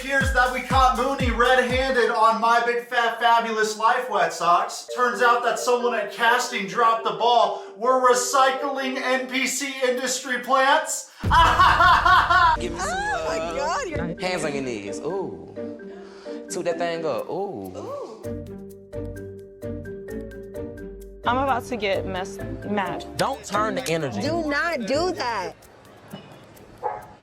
appears that we caught Mooney red-handed on My Big Fat Fabulous Life, Yourwetsock. Turns out that someone at casting dropped the ball. We're recycling NPC industry plants. Give me some Oh my God, hands on your knees. Ooh. Toot that thing up. Ooh. I'm about to get mad. Don't turn the energy. do not do that.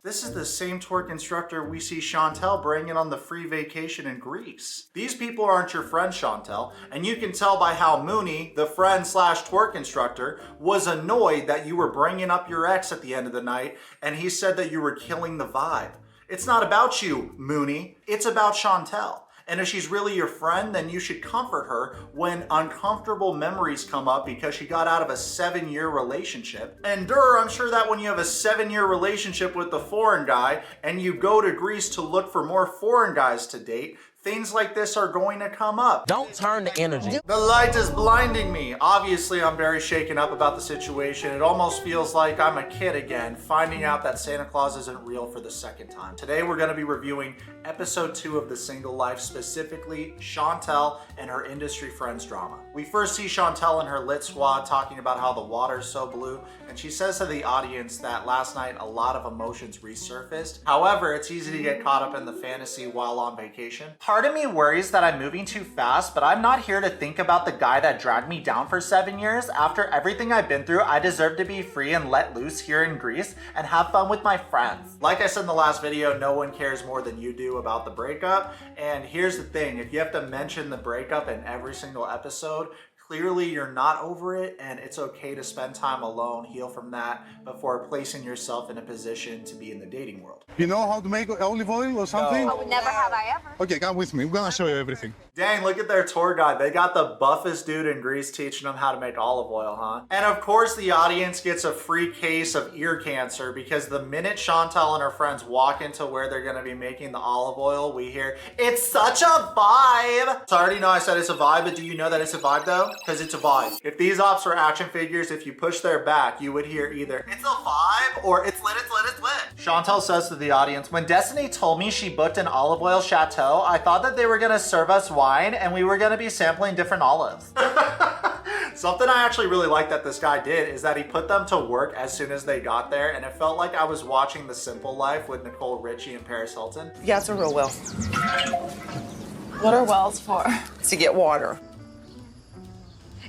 This is the same twerk instructor we see Chantel bringing on the free vacation in Greece. These people aren't your friend, Chantel, and you can tell by how Mooney, the friend slash twerk instructor, was annoyed that you were bringing up your ex at the end of the night, and he said that you were killing the vibe. It's not about you, Mooney. It's about Chantel. And if she's really your friend, then you should comfort her when uncomfortable memories come up because she got out of a 7-year relationship. And I'm sure that when you have a 7-year relationship with the foreign guy and you go to Greece to look for more foreign guys to date, things like this are going to come up. Don't turn the energy. The light is blinding me. Obviously, I'm very shaken up about the situation. It almost feels like I'm a kid again, finding out that Santa Claus isn't real for the second time. Today, we're going to be reviewing episode 2 of The Single Life, specifically Chantel and her industry friends drama. We first see Chantel and her lit squad talking about how the water's so blue, and she says to the audience that last night a lot of emotions resurfaced. However, it's easy to get caught up in the fantasy while on vacation. Part of me worries that I'm moving too fast, but I'm not here to think about the guy that dragged me down for 7 years. After everything I've been through, I deserve to be free and let loose here in Greece and have fun with my friends. Like I said in the last video, no one cares more than you do about the breakup. And here's the thing, if you have to mention the breakup in every single episode, clearly you're not over it, and it's okay to spend time alone, heal from that, before placing yourself in a position to be in the dating world. You know how to make olive oil or something? No. Never have I ever. Okay, come with me. We're gonna show you everything. Dang, look at their tour guide. They got the buffest dude in Greece teaching them how to make olive oil, huh? And of course, the audience gets a free case of ear cancer because the minute Chantel and her friends walk into where they're gonna be making the olive oil, we hear, "It's such a vibe." So I already know I said it's a vibe, but do you know that it's a vibe though? Because it's a vibe. If these ops were action figures, if you push their back, you would hear either, "It's a vibe," or "It's lit, it's lit, it's lit." Chantel says to the audience, "When Destiny told me she booked an olive oil chateau, I thought that they were gonna serve us wine and we were gonna be sampling different olives." Something I actually really like that this guy did is that he put them to work as soon as they got there, and it felt like I was watching The Simple Life with Nicole Richie and Paris Hilton. Yeah, it's a real well. What are wells for? To get water.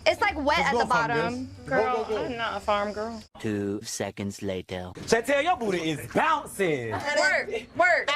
It's like wet at go, the bottom. Girl, I'm not a farm girl. 2 seconds later. Chantel, your booty is bouncing. Work.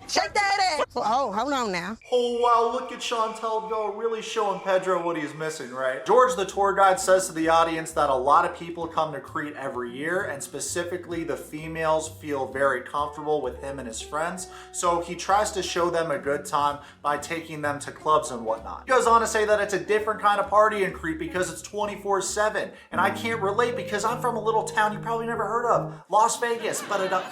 Shake that ass. Oh, hold on now. Oh wow, look at Chantel go, really showing Pedro what he's missing, right? George, the tour guide, says to the audience that a lot of people come to Crete every year, and specifically the females feel very comfortable with him and his friends, so he tries to show them a good time by taking them to clubs and whatnot. He goes on to say that it's a different kind of party in Crete because it's 24/7, and I can't relate because I'm from a little town you probably never heard of, Las Vegas, but it up.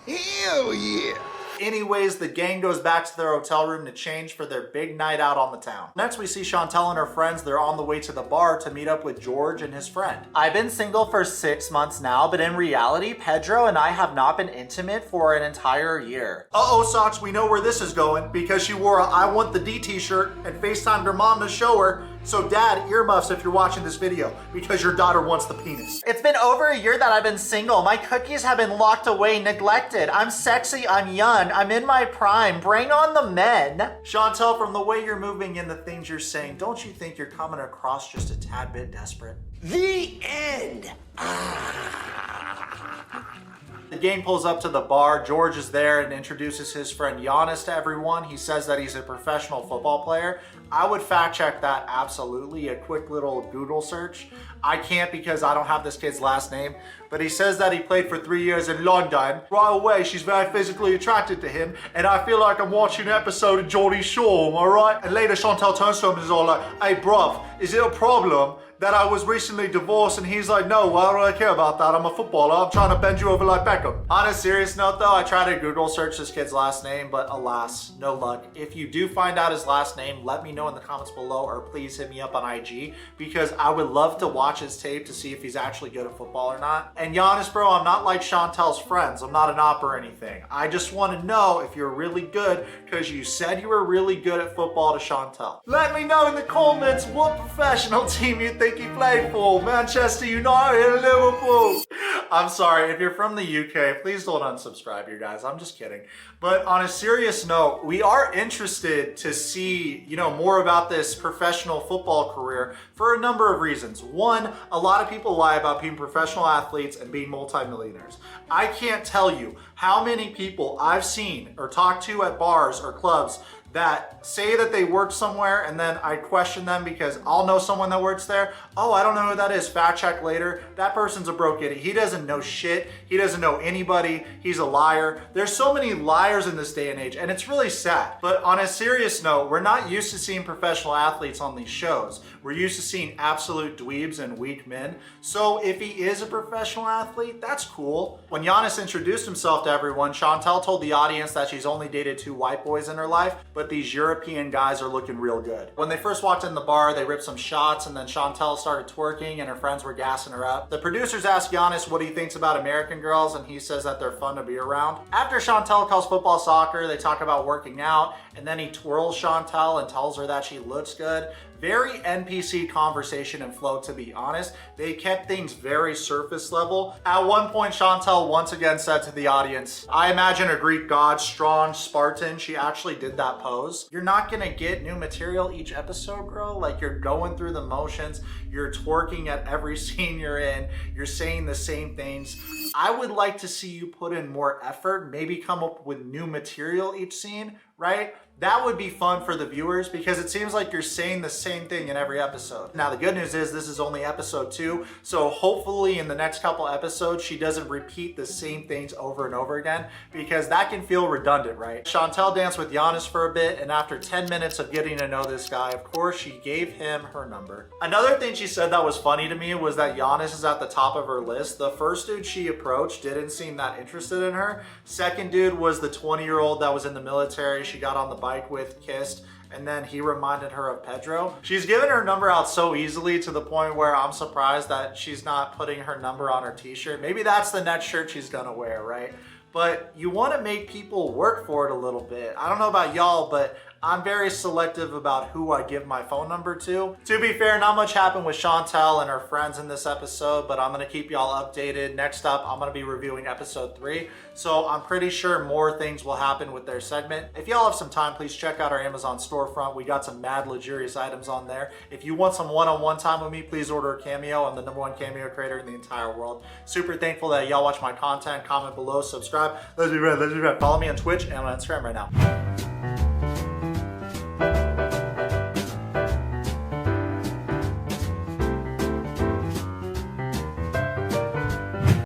Hell yeah! Anyways, the gang goes back to their hotel room to change for their big night out on the town. Next, we see Chantel and her friends. They're on the way to the bar to meet up with George and his friend. I've been single for 6 months now, but in reality, Pedro and I have not been intimate for an entire year. Uh-oh, Socks, we know where this is going because she wore a I Want the D t-shirt and FaceTimed her mom to show her. So dad, earmuffs if you're watching this video because your daughter wants the penis. It's been over a year that I've been single. My cookies have been locked away, neglected. I'm sexy, I'm young, I'm in my prime. Bring on the men. Chantel, from the way you're moving and the things you're saying, don't you think you're coming across just a tad bit desperate? The end. The gang pulls up to the bar. George is there and introduces his friend Giannis to everyone. He says that he's a professional football player. I would fact check that absolutely, a quick little Google search. I can't because I don't have this kid's last name, but he says that he played for 3 years in London. Right away, she's very physically attracted to him, and I feel like I'm watching an episode of Geordie Shore, am I right? And later Chantel turns to him and is all like, "Hey bruv, is it a problem that I was recently divorced, and he's like, no, why do I care about that? I'm a footballer. I'm trying to bend you over like Beckham. On a serious note though, I tried to Google search this kid's last name, but alas, no luck. If you do find out his last name, let me know in the comments below, or please hit me up on IG, because I would love to watch his tape to see if he's actually good at football or not. And Giannis, bro, I'm not like Chantel's friends. I'm not an op or anything. I just want to know if you're really good, because you said you were really good at football to Chantel. Let me know in the comments what professional team you think he played for. Manchester United, Liverpool. I'm sorry, if you're from the UK, please don't unsubscribe, you guys. I'm just kidding. But on a serious note, we are interested to see, more about this professional football career for a number of reasons. One, a lot of people lie about being professional athletes and being multimillionaires. I can't tell you how many people I've seen or talked to at bars or clubs that say that they work somewhere, and then I question them because I'll know someone that works there. Oh, I don't know who that is. Fact check later. That person's a broke idiot. He doesn't know shit. He doesn't know anybody. He's a liar. There's so many liars in this day and age, and it's really sad. But on a serious note, we're not used to seeing professional athletes on these shows. We're used to seeing absolute dweebs and weak men. So if he is a professional athlete, that's cool. When Giannis introduced himself to everyone, Chantel told the audience that she's only dated 2 white boys in her life, but these European guys are looking real good. When they first walked in the bar, they ripped some shots, and then Chantel started twerking and her friends were gassing her up. The producers asked Giannis what he thinks about American girls, and he says that they're fun to be around. After Chantel calls football soccer, they talk about working out, and then he twirls Chantel and tells her that she looks good. Very NPC conversation and flow, to be honest. They kept things very surface level. At one point, Chantel once again said to the audience, I imagine a Greek god, strong Spartan. She actually did that pose. You're not gonna get new material each episode, girl. Like, you're going through the motions. You're twerking at every scene you're in. You're saying the same things. I would like to see you put in more effort, maybe come up with new material each scene, right? That would be fun for the viewers, because it seems like you're saying the same thing in every episode. Now, the good news is this is only episode 2, so hopefully in the next couple episodes, she doesn't repeat the same things over and over again, because that can feel redundant, right? Chantel danced with Giannis for a bit, and after 10 minutes of getting to know this guy, of course, she gave him her number. Another thing she said that was funny to me was that Giannis is at the top of her list. The first dude she approached didn't seem that interested in her. Second dude was the 20-year-old that was in the military. She got on the bike with, kissed, and then he reminded her of Pedro. She's given her number out so easily to the point where I'm surprised that she's not putting her number on her t-shirt. Maybe that's the next shirt she's gonna wear, right? But you want to make people work for it a little bit. I don't know about y'all, but I'm very selective about who I give my phone number to. To be fair, not much happened with Chantel and her friends in this episode, but I'm gonna keep y'all updated. Next up, I'm gonna be reviewing episode 3, so I'm pretty sure more things will happen with their segment. If y'all have some time, please check out our Amazon storefront. We got some mad luxurious items on there. If you want some one-on-one time with me, please order a Cameo. I'm the #1 Cameo creator in the entire world. Super thankful that y'all watch my content. Comment below, subscribe. Let's be red, let's be red. Follow me on Twitch and on Instagram right now.